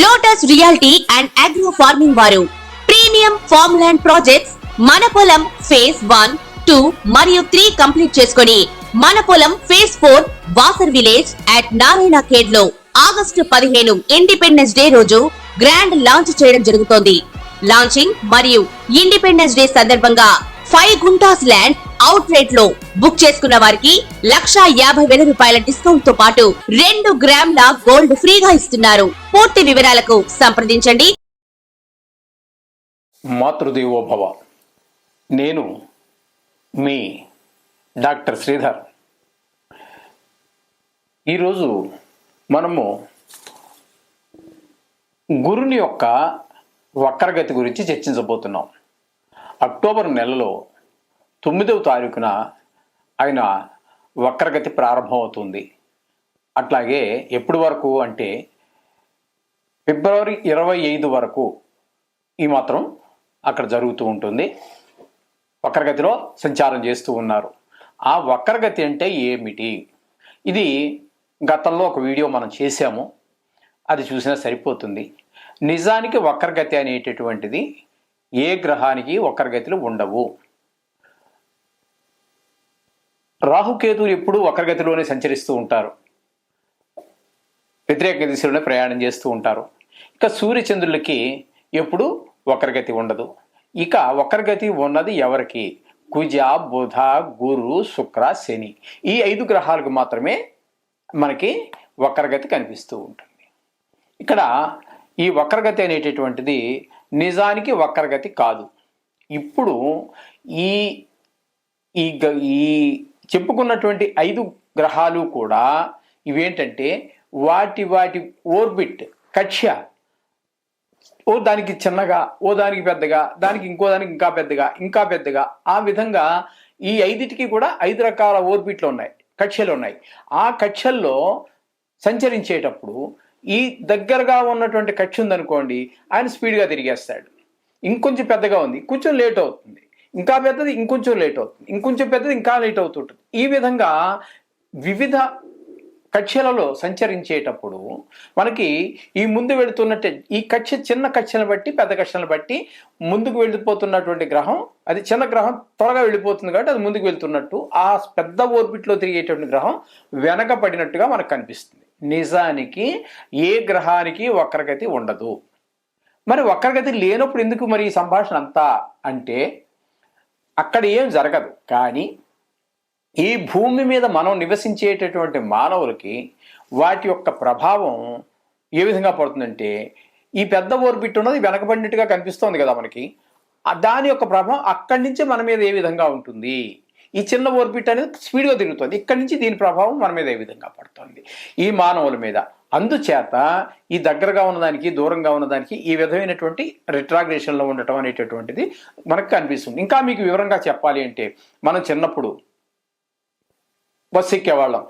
Lotus reality and agro farming వారు premium farm land projects మన పొలం ఫేజ్ 1, 2 మరియు 3 కంప్లీట్ చేసుకొని మన పొలం phase 4 Wasar village at Narayana Khed లో ఆగస్టు 15 ఇండిపెండెన్స్ డే రోజు గ్రాండ్ లాంచ్ చేయడం జరుగుతోంది. లాంచింగ్ మరియు ఇండిపెండెన్స్ డే సందర్భంగా 5 గుంటాస్ ల్యాండ్ అవుట్ రేట్ లో బుక్ చేసుకున్న వారికి 1,50,000 రూపాయల డిస్కౌంట్ తో పాటు 2 గ్రాముల గోల్డ్ ఫ్రీగా ఇస్తున్నారు. పూర్తి వివరాలకు సంప్రదించండి. మాతృదేవోభవ. నేను మీ డాక్టర్ శ్రీధర్. ఈరోజు మనము గురుని యొక్క వక్రగతి గురించి చర్చించబోతున్నాం. అక్టోబర్ నెలలో 9వ తారీఖున ఆయన వక్రగతి ప్రారంభమవుతుంది. అట్లాగే ఎప్పటి వరకు అంటే ఫిబ్రవరి 25 వరకు ఈ మాత్రం అక్కడ జరుగుతూ ఉంటుంది. వక్రగతిలో సంచారం చేస్తూ ఉన్నారు. ఆ వక్రగతి అంటే ఏమిటి? ఇది గతంలో ఒక వీడియో మనం చేశాము, అది చూసినా సరిపోతుంది. నిజానికి వక్రగతి అనేటటువంటిది ఏ గ్రహానికి వక్రగతులు ఉండవు. రాహుకేతువులు ఎప్పుడూ వక్రగతిలోనే సంచరిస్తూ ఉంటారు, వ్యతిరేక దిశలోనే ప్రయాణం చేస్తూ ఉంటారు. ఇక సూర్యచంద్రులకి ఎప్పుడు వక్రగతి ఉండదు. ఇక వక్రగతి ఉన్నది ఎవరికి? కుజ, బుధ, గురు, శుక్ర, శని, ఈ 5 గ్రహాలకు మాత్రమే మనకి వక్రగతి కనిపిస్తూ ఉంటుంది. ఇక్కడ ఈ వక్రగతి అనేటటువంటిది నిజానికి వక్రగతి కాదు. ఇప్పుడు ఈ ఈ ఈ చెప్పుకున్నటువంటి 5 గ్రహాలు కూడా ఇవేంటంటే వాటి ఓర్బిట్, కక్ష్య, ఓ దానికి చిన్నగా, ఓ దానికి పెద్దగా, దానికి ఇంకో దానికి ఇంకా పెద్దగా, ఇంకా పెద్దగా, ఆ విధంగా ఈ 5టికి కూడా 5 రకాల ఓర్బిట్లు ఉన్నాయి, కక్ష్యలు ఉన్నాయి. ఆ కక్ష్యల్లో సంచరించేటప్పుడు ఈ దగ్గరగా ఉన్నటువంటి కక్ష ఉందనుకోండి, ఆయన స్పీడ్గా తిరిగేస్తాడు. ఇంకొంచెం పెద్దగా ఉంది, కొంచెం లేట్ అవుతుంది. ఇంకా పెద్దది ఇంకొంచెం లేట్ అవుతుంది, ఇంకొంచెం పెద్దది ఇంకా లేట్ అవుతుంటుంది. ఈ విధంగా వివిధ కక్ష్యలలో సంచరించేటప్పుడు మనకి ఈ ముందు వెళుతున్నట్టే ఈ కక్ష, చిన్న కక్షలను బట్టి పెద్ద కక్షలను బట్టి ముందుకు వెళ్ళిపోతున్నటువంటి గ్రహం, అది చిన్న గ్రహం త్వరగా వెళ్ళిపోతుంది కాబట్టి అది ముందుకు వెళ్తున్నట్టు, ఆ పెద్ద ఓర్బిట్లో తిరిగేటువంటి గ్రహం వెనక పడినట్టుగా మనకు కనిపిస్తుంది. నిజానికి ఏ గ్రహానికి వక్రగతి ఉండదు. మరి వక్రగతి లేనప్పుడు ఎందుకు మరి ఈ సంభాషణ అంతా అంటే అక్కడ ఏం జరగదు. కానీ ఈ భూమి మీద మనం నివసించేటటువంటి మానవులకి వాటి యొక్క ప్రభావం ఏ విధంగా పడుతుందంటే, ఈ పెద్ద ఓర్బిట్ ఉన్నది వెనకబడినట్టుగా కనిపిస్తోంది కదా మనకి, దాని యొక్క ప్రభావం అక్కడి నుంచి మన మీద ఏ విధంగా ఉంటుంది. ఈ చిన్న ఓర్బిట్ అనేది స్పీడ్గా తిరుగుతుంది, ఇక్కడి నుంచి దీని ప్రభావం మన మీద ఏ విధంగా పడుతుంది ఈ మానవుల మీద. అందుచేత ఈ దగ్గరగా ఉన్నదానికి దూరంగా ఉన్నదానికి ఈ విధమైనటువంటి రిట్రాగ్రేషన్లో ఉండటం అనేటటువంటిది మనకు కనిపిస్తుంది. ఇంకా మీకు వివరంగా చెప్పాలి అంటే, మనం చిన్నప్పుడు బస్సు ఎక్కేవాళ్ళం,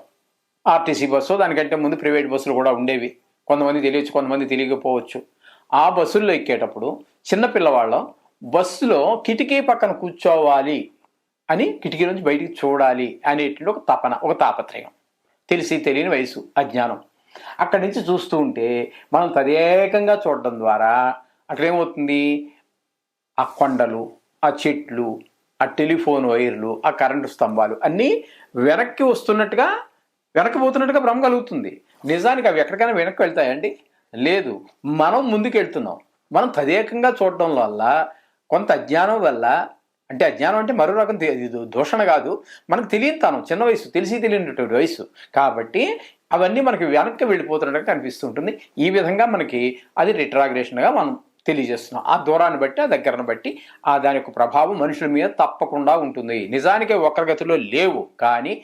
ఆర్టీసీ బస్సు, దానికంటే ముందు ప్రైవేట్ బస్సులు కూడా ఉండేవి. కొంతమంది తెలియచ్చు, కొంతమంది తెలియకపోవచ్చు. ఆ బస్సుల్లో ఎక్కేటప్పుడు చిన్నపిల్లవాళ్ళం బస్సులో కిటికీ పక్కన కూర్చోవాలి అని, కిటికీ నుంచి బయటికి చూడాలి అనేటువంటి ఒక తపన, ఒక తాపత్రయం, తెలిసి తెలియని వయసు, అజ్ఞానం. అక్కడి నుంచి చూస్తూ ఉంటే మనం తదేకంగా చూడడం ద్వారా అక్కడ ఏమవుతుంది, ఆ కొండలు, ఆ చెట్లు, ఆ టెలిఫోన్ వైర్లు, ఆ కరెంటు స్తంభాలు అన్నీ వెనక్కి వస్తున్నట్టుగా, వెనక్కి పోతున్నట్టుగా భ్రమ కలుగుతుంది. నిజానికి అవి ఎక్కడికైనా వెనక్కి వెళ్తాయండి? లేదు, మనం ముందుకు వెళ్తున్నాం. మనం తదేకంగా చూడడం వల్ల, కొంత అజ్ఞానం వల్ల, అంటే అజ్ఞానం అంటే మరో రకం దూషణ కాదు, మనకు తెలియనితనం, చిన్న వయసు, తెలిసి తెలియనటువంటి వయసు కాబట్టి అవన్నీ మనకి వెనక్కి వెళ్ళిపోతున్నట్టుగా కనిపిస్తూ ఉంటుంది. ఈ విధంగా మనకి అది రిట్రాగ్రేషన్గా మనం తెలియజేస్తున్నాం. ఆ దూరాన్ని బట్టి, ఆ దగ్గరను బట్టి ఆ దాని యొక్క ప్రభావం మనుషుల మీద తప్పకుండా ఉంటుంది. నిజానికి వక్రగతిలో లేవు, కానీ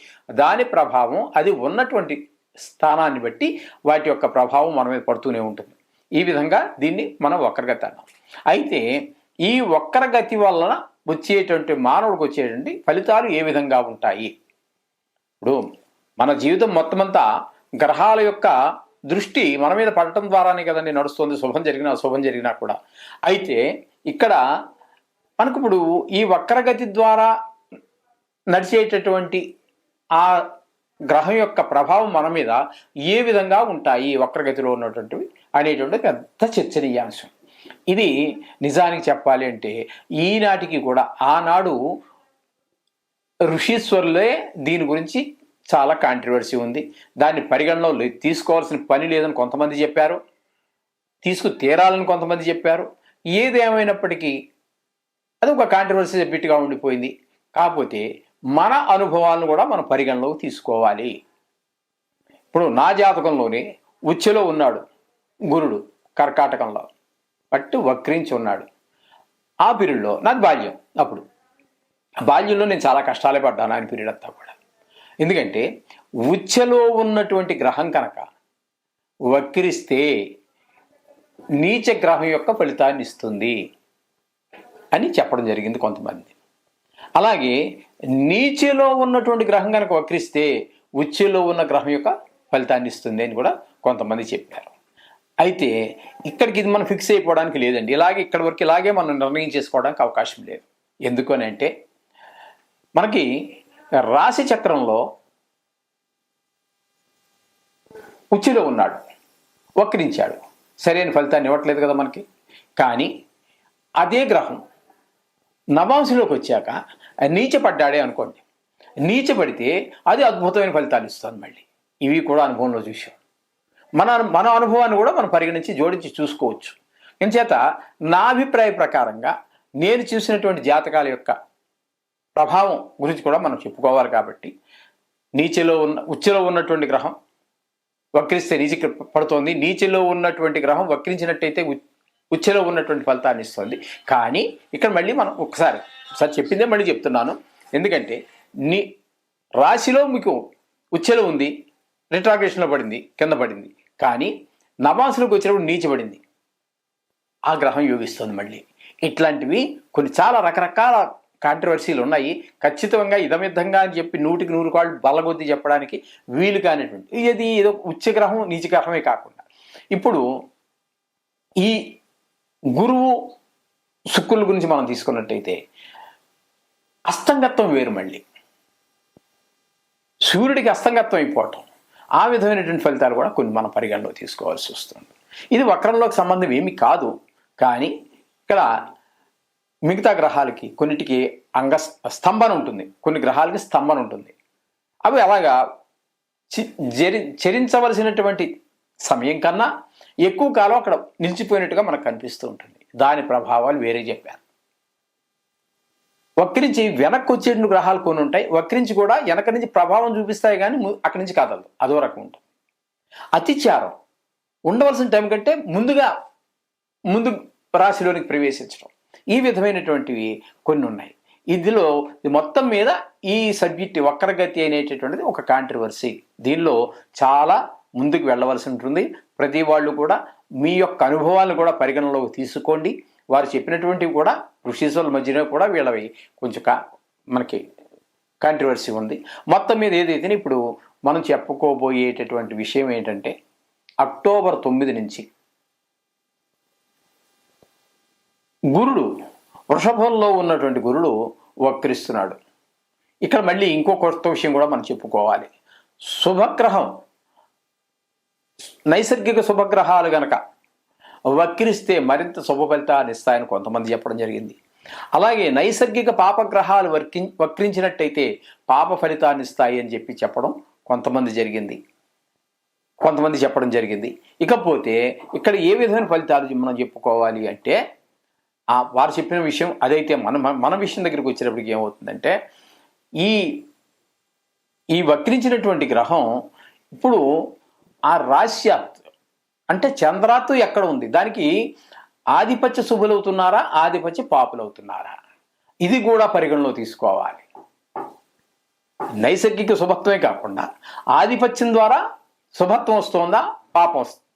దాని ప్రభావం అది ఉన్నటువంటి స్థానాన్ని బట్టి వాటి యొక్క ప్రభావం మన మీద పడుతూనే ఉంటుంది. ఈ విధంగా దీన్ని మనం వక్రగతి అన్నాం. అయితే ఈ వక్రగతి వలన వచ్చేటువంటి మానవుడికి వచ్చేటువంటి ఫలితాలు ఏ విధంగా ఉంటాయి? ఇప్పుడు మన జీవితం మొత్తం అంతా గ్రహాల యొక్క దృష్టి మన మీద పడటం ద్వారానే కదండి నడుస్తుంది, శుభం జరిగినా అశుభం జరిగినా కూడా. అయితే ఇక్కడ మనకు ఇప్పుడు ఈ వక్రగతి ద్వారా నడిచేటటువంటి ఆ గ్రహం యొక్క ప్రభావం మన మీద ఏ విధంగా ఉంటాయి, వక్రగతిలో ఉన్నటువంటివి అనేటువంటి పెద్ద చర్చనీయాంశం. ఇది నిజానికి చెప్పాలి అంటే ఈనాటికి కూడా ఆనాడు ఋషీశ్వరులే దీని గురించి చాలా కాంట్రవర్సీ ఉంది. దాన్ని పరిగణలో తీసుకోవాల్సిన పని లేదని కొంతమంది చెప్పారు, తీసుకు తీరాలని కొంతమంది చెప్పారు. ఏదేమైనప్పటికీ అది ఒక కాంట్రవర్సీ బిట్గా ఉండిపోయింది. కాకపోతే మన అనుభవాలను కూడా మనం పరిగణలోకి తీసుకోవాలి. ఇప్పుడు నా జాతకంలోనే ఉచ్చులో ఉన్నాడు గురుడు, కర్కాటకంలో పట్టు వక్రించి ఉన్నాడు. ఆ పీరియడ్లో నాది బాల్యం. అప్పుడు బాల్యంలో నేను చాలా కష్టాలే పడ్డాను ఆయన పీరియడ్ అంతా కూడా. ఎందుకంటే ఉచ్చులో ఉన్నటువంటి గ్రహం కనుక వక్రిస్తే నీచ గ్రహం యొక్క ఫలితాన్ని ఇస్తుంది అని చెప్పడం జరిగింది కొంతమంది. అలాగే నీచలో ఉన్నటువంటి గ్రహం కనుక వక్రిస్తే ఉచ్చులో ఉన్న గ్రహం యొక్క ఫలితాన్ని ఇస్తుంది అని కూడా కొంతమంది చెప్పారు. అయితే ఇక్కడికి ఇది మనం ఫిక్స్ అయిపోవడానికి లేదండి. ఇలాగే ఇక్కడి వరకు ఇలాగే మనం నిర్ణయం చేసుకోవడానికి అవకాశం లేదు. ఎందుకు అని అంటే మనకి రాశి చక్రంలో ఉచ్చులో ఉన్నాడు, వక్రించాడు, సరైన ఫలితాన్ని ఇవ్వట్లేదు కదా మనకి. కానీ అదే గ్రహం నవాంశలోకి వచ్చాక నీచపడ్డాడే అనుకోండి, నీచపడితే అది అద్భుతమైన ఫలితాలు ఇస్తుంది మళ్ళీ. ఇవి కూడా అనుభవంలో చూసాం. మన అనుభవాన్ని కూడా మనం పరిగణించి జోడించి చూసుకోవచ్చు. ఇంచేత నా అభిప్రాయ ప్రకారంగా నేను చూసినటువంటి జాతకాల యొక్క ప్రభావం గురించి కూడా మనం చెప్పుకోవాలి. కాబట్టి ఉచ్చులో ఉన్నటువంటి గ్రహం వక్రిస్తే నీచకి పడుతోంది, నీచలో ఉన్నటువంటి గ్రహం వక్రించినట్టయితే ఉచ్చులో ఉన్నటువంటి ఫలితాన్ని ఇస్తుంది. కానీ ఇక్కడ మళ్ళీ మనం ఒకసారి చెప్పిందే మళ్ళీ చెప్తున్నాను. ఎందుకంటే రాశిలో మీకు ఉచ్చులో ఉంది, రిట్రాగ్రేషన్లో పడింది, కింద పడింది. కానీ నవాంశలోకి వచ్చినప్పుడు నీచబడింది, ఆ గ్రహం యోగిస్తుంది మళ్ళీ. ఇట్లాంటివి కొన్ని చాలా రకరకాల కాంట్రవర్సీలు ఉన్నాయి. ఖచ్చితంగా ఇదమిద్దంగా అని చెప్పి 100కి 100 కాళ్ళు బలగొద్ది చెప్పడానికి వీలు కానిటువంటి ఇది ఏదో ఉచ్చగ్రహం నీచగ్రహమే కాకుండా ఇప్పుడు ఈ గురువు శుక్రుల గురించి మనం తీసుకున్నట్టయితే అస్తంగత్వం వేరు. మళ్ళీ సూర్యుడికి అస్తంగత్వం అయిపోవటం, ఆ విధమైనటువంటి ఫలితాలు కూడా కొన్ని మనం పరిగణలో తీసుకోవాల్సి వస్తుంది. ఇది వక్రంలోకి సంబంధం ఏమి కాదు. కానీ ఇక్కడ మిగతా గ్రహాలకి కొన్నిటికి స్తంభన ఉంటుంది, కొన్ని గ్రహాలకి స్తంభన ఉంటుంది. అవి అలాగా చరించవలసినటువంటి సమయం కన్నా ఎక్కువ కాలం అక్కడ నిలిచిపోయినట్టుగా మనకు కనిపిస్తూ ఉంటుంది. దాని ప్రభావాలు వేరే చెప్పారు. వక్రించి వెనక్కి వచ్చేటువంటి గ్రహాలు కొన్ని ఉంటాయి. వక్రించి కూడా వెనక నుంచి ప్రభావం చూపిస్తాయి, కానీ అక్కడి నుంచి కదలదు, అదో రకం ఉంటుంది. అతిచారం ఉండవలసిన టైం కంటే ముందు రాశిలోనికి ప్రవేశించడం, ఈ విధమైనటువంటివి కొన్ని ఉన్నాయి. ఇందులో మొత్తం మీద ఈ సబ్జెక్ట్ వక్రగతి అనేటటువంటిది ఒక కాంట్రవర్సీ. దీనిలో చాలా ముందుకు వెళ్ళవలసి ఉంటుంది. ప్రతి వాళ్ళు కూడా మీ యొక్క అనుభవాలను కూడా పరిగణలోకి తీసుకోండి. వారు చెప్పినటువంటివి కూడా ఋషీశ్వరుల మధ్యలో కూడా వీళ్ళవి కొంచెం మనకి కాంట్రవర్సీ ఉంది. మొత్తం మీద ఏదైతే ఇప్పుడు మనం చెప్పుకోబోయేటటువంటి విషయం ఏంటంటే అక్టోబర్ 9 నుంచి గురుడు వృషభంలో ఉన్నటువంటి గురుడు వక్రిస్తున్నాడు. ఇక్కడ మళ్ళీ ఇంకో కొత్త విషయం కూడా మనం చెప్పుకోవాలి. శుభగ్రహం, నైసర్గిక శుభగ్రహాలు గనక వక్రిస్తే మరింత శుభ ఫలితాన్ని ఇస్తాయని కొంతమంది చెప్పడం జరిగింది. అలాగే నైసర్గిక పాపగ్రహాలు వక్రించినట్టయితే పాప ఫలితాన్ని ఇస్తాయి అని చెప్పడం కొంతమంది చెప్పడం జరిగింది. ఇకపోతే ఇక్కడ ఏ విధమైన ఫలితాలు మనం చెప్పుకోవాలి అంటే వారు చెప్పిన విషయం అదైతే మన విషయం దగ్గరికి వచ్చేటప్పటికి ఏమవుతుందంటే ఈ వక్రించినటువంటి గ్రహం ఇప్పుడు ఆ రాశ్యాత్ అంటే చంద్రాత్తు ఎక్కడ ఉంది, దానికి ఆధిపత్య శుభులవుతున్నారా, ఆధిపత్య పాపులవుతున్నారా, ఇది కూడా పరిగణలో తీసుకోవాలి. నైసర్గిక శుభత్వమే కాకుండా ఆధిపత్యం ద్వారా శుభత్వం వస్తోందా,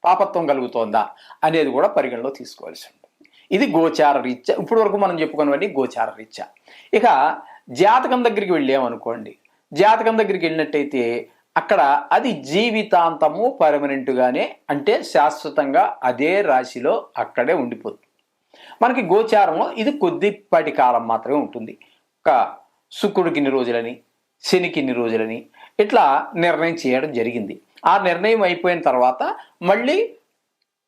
పాపత్వం కలుగుతోందా అనేది కూడా పరిగణలో తీసుకోవాల్సి ఉంటుంది. ఇది గోచార రీత్యా, ఇప్పటి వరకు మనం చెప్పుకున్నవన్నీ గోచార రీత్యా. ఇక జాతకం దగ్గరికి వెళ్ళామనుకోండి, జాతకం దగ్గరికి వెళ్ళినట్టయితే అక్కడ అది జీవితాంతము పర్మనెంట్గానే, అంటే శాశ్వతంగా అదే రాశిలో అక్కడే ఉండిపోతుంది. మనకి గోచారంలో ఇది కొద్దిపాటి కాలం మాత్రమే ఉంటుంది. ఒక శుక్రుడికి ఇన్ని రోజులని, శనికి ఇన్ని రోజులని ఇట్లా నిర్ణయం చేయడం జరిగింది. ఆ నిర్ణయం అయిపోయిన తర్వాత మళ్ళీ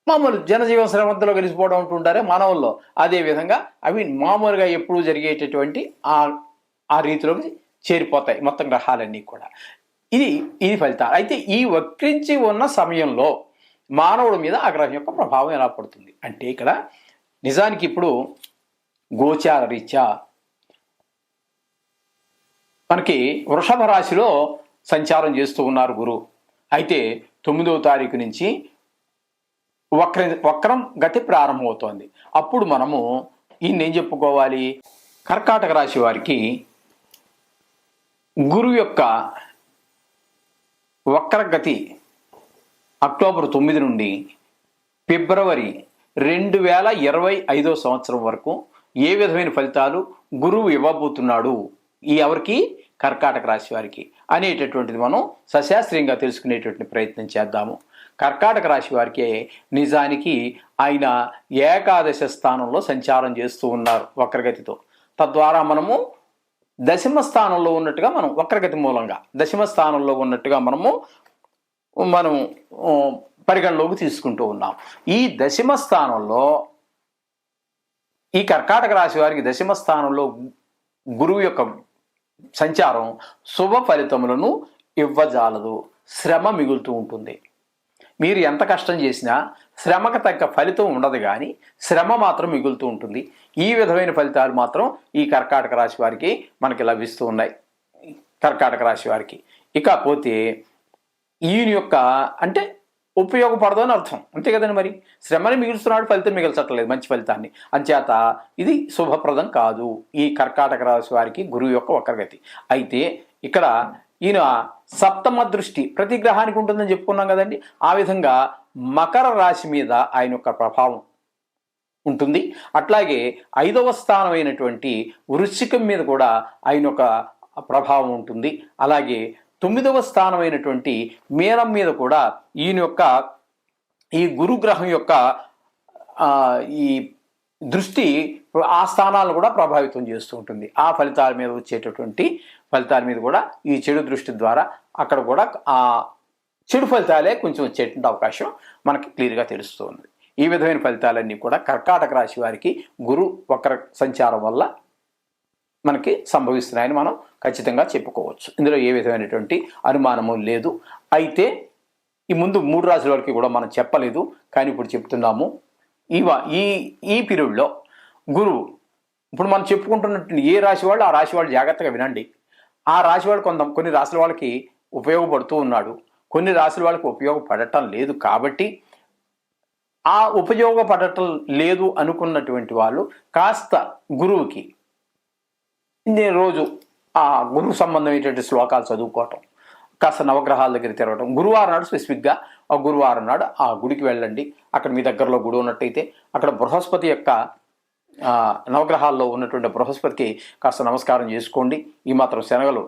మామూలు జనజీవన స్రవంతిలో కలిసిపోవడం ఉంటుంటారే మానవుల్లో, అదే విధంగా అవి మామూలుగా ఎప్పుడూ జరిగేటటువంటి ఆ రీతిలోకి చేరిపోతాయి మొత్తం గ్రహాలన్నీ కూడా. ఇది ఫలితాలు. అయితే ఈ వక్రించి ఉన్న సమయంలో మానవుడి మీద ఆ గ్రహం యొక్క ప్రభావం ఎలా పడుతుంది అంటే, ఇక్కడ నిజానికి ఇప్పుడు గోచార రీత్యా మనకి వృషభ రాశిలో సంచారం చేస్తూ ఉన్నారు గురువు. అయితే 9వ తారీఖు నుంచి వక్రం గతి ప్రారంభమవుతోంది. అప్పుడు మనము ఏం చెప్పుకోవాలి, కర్కాటక రాశి వారికి గురువు యొక్క వక్రగతి అక్టోబర్ 9 నుండి ఫిబ్రవరి 2025 సంవత్సరం వరకు ఏ విధమైన ఫలితాలు గురువు ఇవ్వబోతున్నాడు ఎవరికి, కర్కాటక రాశి వారికి అనేటటువంటిది మనం సశాస్త్రీయంగా తెలుసుకునేటువంటి ప్రయత్నం చేద్దాము. కర్కాటక రాశి వారికి నిజానికి ఆయన ఏకాదశ స్థానంలో సంచారం చేస్తూ ఉన్నారు వక్రగతితో. తద్వారా మనము దశమ స్థానంలో ఉన్నట్టుగా, మనం వక్రగతి మూలంగా దశమ స్థానంలో ఉన్నట్టుగా మనం పరిగణలోకి తీసుకుంటూ ఉన్నాం. ఈ దశమ స్థానంలో ఈ కర్కాటక రాశి వారికి దశమ స్థానంలో గురువు యొక్క సంచారం శుభ ఫలితములను ఇవ్వజాలదు, శ్రమ మిగులుతూ ఉంటుంది. మీరు ఎంత కష్టం చేసినా శ్రమకు తగ్గ ఫలితం ఉండదు, కానీ శ్రమ మాత్రం మిగులుతూ ఉంటుంది. ఈ విధమైన ఫలితాలు మాత్రం ఈ కర్కాటక రాశి వారికి మనకి లభిస్తూ ఉన్నాయి. కర్కాటక రాశి వారికి ఇకపోతే ఈయన యొక్క అంటే ఉపయోగపడదు అని అర్థం, అంతే కదండి. మరి శ్రమని మిగులుస్తున్నాడు, ఫలితం మిగల్చట్లేదు మంచి ఫలితాన్ని. అంచేత ఇది శుభప్రదం కాదు ఈ కర్కాటక రాశి వారికి గురువు యొక్క వక్రగతి. అయితే ఇక్కడ ఈయన సప్తమ దృష్టి ప్రతి గ్రహానికి ఉంటుందని చెప్పుకున్నాం కదండి. ఆ విధంగా మకర రాశి మీద ఆయన యొక్క ప్రభావం ఉంటుంది. అట్లాగే 5వ స్థానం అయినటువంటి వృశ్చికం మీద కూడా ఆయన యొక్క ప్రభావం ఉంటుంది. అలాగే 9వ స్థానం అయినటువంటి మీనం మీద కూడా ఈయన యొక్క ఈ గురుగ్రహం యొక్క ఈ దృష్టి ఆ స్థానాలను కూడా ప్రభావితం చేస్తూ ఉంటుంది. ఆ ఫలితాల మీద వచ్చేటటువంటి ఫలితాల మీద కూడా ఈ చెడు దృష్టి ద్వారా అక్కడ కూడా ఆ చెడు ఫలితాలే కొంచెం వచ్చేటువంటి అవకాశం మనకి క్లియర్గా తెలుస్తుంది. ఈ విధమైన ఫలితాలన్నీ కూడా కర్కాటక రాశి వారికి గురు వక్ర సంచారం వల్ల మనకి సంభవిస్తున్నాయని మనం ఖచ్చితంగా చెప్పుకోవచ్చు. ఇందులో ఏ విధమైనటువంటి అనుమానము లేదు. అయితే ఈ ముందు 3 రాశుల వరకు కూడా మనం చెప్పలేదు, కానీ ఇప్పుడు చెప్తున్నాము. ఈ పీరియడ్లో గురువు ఇప్పుడు మనం చెప్పుకుంటున్నట్టు ఏ రాశి వాళ్ళు ఆ రాశి వాళ్ళు జాగ్రత్తగా వినండి. ఆ రాశి వాళ్ళు కొన్ని రాశుల వాళ్ళకి ఉపయోగపడుతూ ఉన్నాడు, కొన్ని రాశుల వాళ్ళకి ఉపయోగపడటం లేదు. కాబట్టి ఆ ఉపయోగపడటం లేదు అనుకున్నటువంటి వాళ్ళు కాస్త గురువుకి రోజు ఆ గురువు సంబంధమైనటువంటి శ్లోకాలు చదువుకోవటం, కాస్త నవగ్రహాల దగ్గర తిరగటం. గురువారం నాడు స్పెసిఫిక్గా ఆ గురువారం నాడు ఆ గుడికి వెళ్ళండి. అక్కడ మీ దగ్గరలో గుడి ఉన్నట్టయితే అక్కడ బృహస్పతి యొక్క నవగ్రహాల్లో ఉన్నటువంటి బృహస్పతికి కాస్త నమస్కారం చేసుకోండి. ఈ మాత్రం శనగలు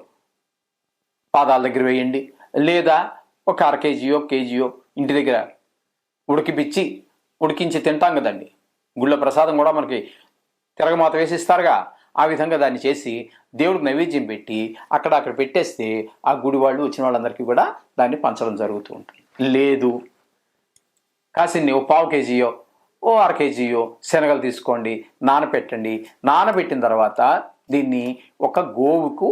పాదాల దగ్గర వేయండి. లేదా ఒక 1/2 కేజీయో ఇంటి దగ్గర ఉడికించి తింటాం కదండి. గుళ్ళ ప్రసాదం కూడా మనకి తిరగమాత వేసిస్తారుగా, ఆ విధంగా దాన్ని చేసి దేవుడికి నైవేద్యం పెట్టి అక్కడ పెట్టేస్తే ఆ గుడి వాళ్ళు వచ్చిన వాళ్ళందరికీ కూడా దాన్ని పంచడం జరుగుతూ ఉంటుంది. లేదు కాసిన్ని 1/4 కేజీయో 1/2 కేజీయో శనగలు తీసుకోండి, నానబెట్టండి. నానబెట్టిన తర్వాత దీన్ని ఒక గోవుకు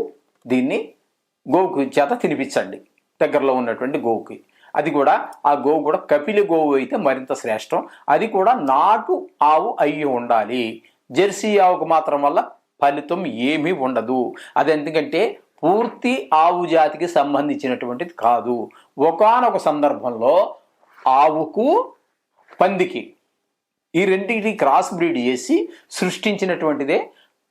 చేత తినిపించండి, దగ్గరలో ఉన్నటువంటి గోవుకి. అది కూడా ఆ గోవు కూడా కపిలి గోవు అయితే మరింత శ్రేష్టం. అది కూడా నాటు ఆవు అయ్యి ఉండాలి. జెర్సీ ఆవుకు మాత్రం వల్ల ఫలితం ఏమీ ఉండదు. అది ఎందుకంటే పూర్తి ఆవు జాతికి సంబంధించినటువంటిది కాదు. ఒకానొక సందర్భంలో ఆవుకు పందికి ఈ రెండింటికి క్రాస్ బ్రీడ్ చేసి సృష్టించినటువంటిదే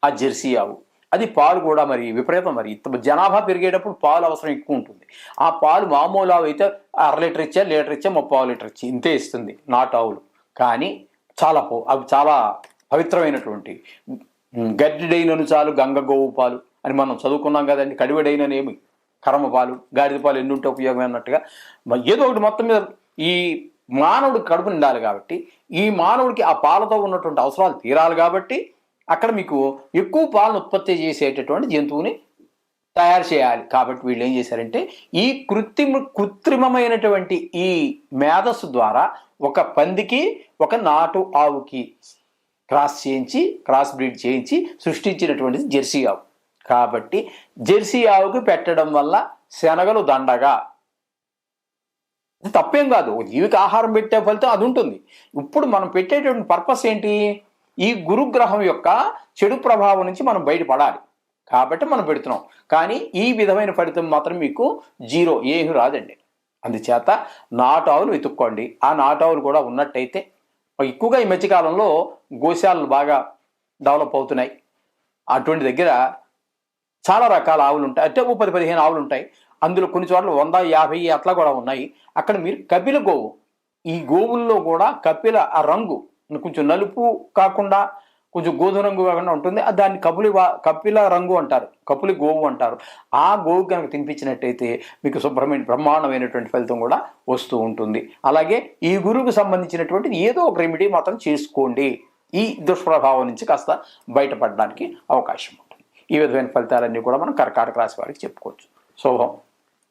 ఆ జెర్సీ ఆవు. అది పాలు కూడా మరి విపరీతం. మరి జనాభా పెరిగేటప్పుడు పాలు అవసరం ఎక్కువ ఉంటుంది. ఆ పాలు మామూలు ఆవు అయితే 1/2 లీటర్ ఇచ్చా, లీటర్ ఇచ్చా, 3/4 లీటర్ ఇచ్చి ఇంతే ఇస్తుంది నాటు ఆవులు. కానీ అవి చాలా పవిత్రమైనటువంటి గడ్డిడైనను చాలు గంగ గోవు పాలు అని మనం చదువుకున్నాం కదండి. కడివెడైననేమి కర్మ పాలు, గాడిద పాలు ఎన్ని ఉంటే ఉపయోగం అన్నట్టుగా ఏదో ఒకటి మొత్తం మీద ఈ మానవుడికి కడుపు నిండాలి. కాబట్టి ఈ మానవుడికి ఆ పాలతో ఉన్నటువంటి అవసరాలు తీరాలి. కాబట్టి అక్కడ మీకు ఎక్కువ పాలను ఉత్పత్తి చేసేటటువంటి జంతువుని తయారు చేయాలి. కాబట్టి వీళ్ళు ఏం చేశారంటే ఈ కృత్రిమమైనటువంటి ఈ మేధస్సు ద్వారా ఒక పందికి ఒక నాటు ఆవుకి క్రాస్ బ్రీడ్ చేయించి సృష్టించినటువంటిది జెర్సీ ఆవు. కాబట్టి జెర్సీ ఆవుకి పెట్టడం వల్ల శనగలు దండగా, తప్పేం కాదు. జీవికి ఆహారం పెట్టే ఫలితం అది ఉంటుంది. ఇప్పుడు మనం పెట్టేటువంటి పర్పస్ ఏంటి? ఈ గురుగ్రహం యొక్క చెడు ప్రభావం నుంచి మనం బయటపడాలి కాబట్టి మనం పెడుతున్నాం. కానీ ఈ విధమైన ఫలితం మాత్రం మీకు జీరో, ఏమీ రాదండి. అందుచేత నాటు ఆవులు వెతుక్కోండి. ఆ నాటు ఆవులు కూడా ఉన్నట్టయితే, ఎక్కువగా ఈ మధ్యకాలంలో గోశాలలు బాగా డెవలప్ అవుతున్నాయి. అటువంటి దగ్గర చాలా రకాల ఆవులు ఉంటాయి. అంటే 10-15 ఆవులు ఉంటాయి. అందులో కొన్ని చోట్ల 100-50 అట్లా కూడా ఉన్నాయి. అక్కడ మీరు కపిల గోవు, ఈ గోవుల్లో కూడా కపిల ఆ రంగు కొంచెం నలుపు కాకుండా కొంచెం గోధుమ రంగు కాకుండా ఉంటుంది. దాన్ని కపిల రంగు అంటారు, కపులి గోవు అంటారు. ఆ గోవు కనుక తినిపించినట్టయితే మీకు బ్రహ్మాండమైనటువంటి ఫలితం కూడా వస్తూ ఉంటుంది. అలాగే ఈ గురువుకు సంబంధించినటువంటి ఏదో ఒక రెమెడీ మాత్రం చేసుకోండి. ఈ దుష్ప్రభావం నుంచి కాస్త బయటపడడానికి అవకాశం ఉంటుంది. ఈ విధమైన ఫలితాలన్నీ కూడా మనం కర్కాటక రాశి వారికి చెప్పుకోవచ్చు. శుభం.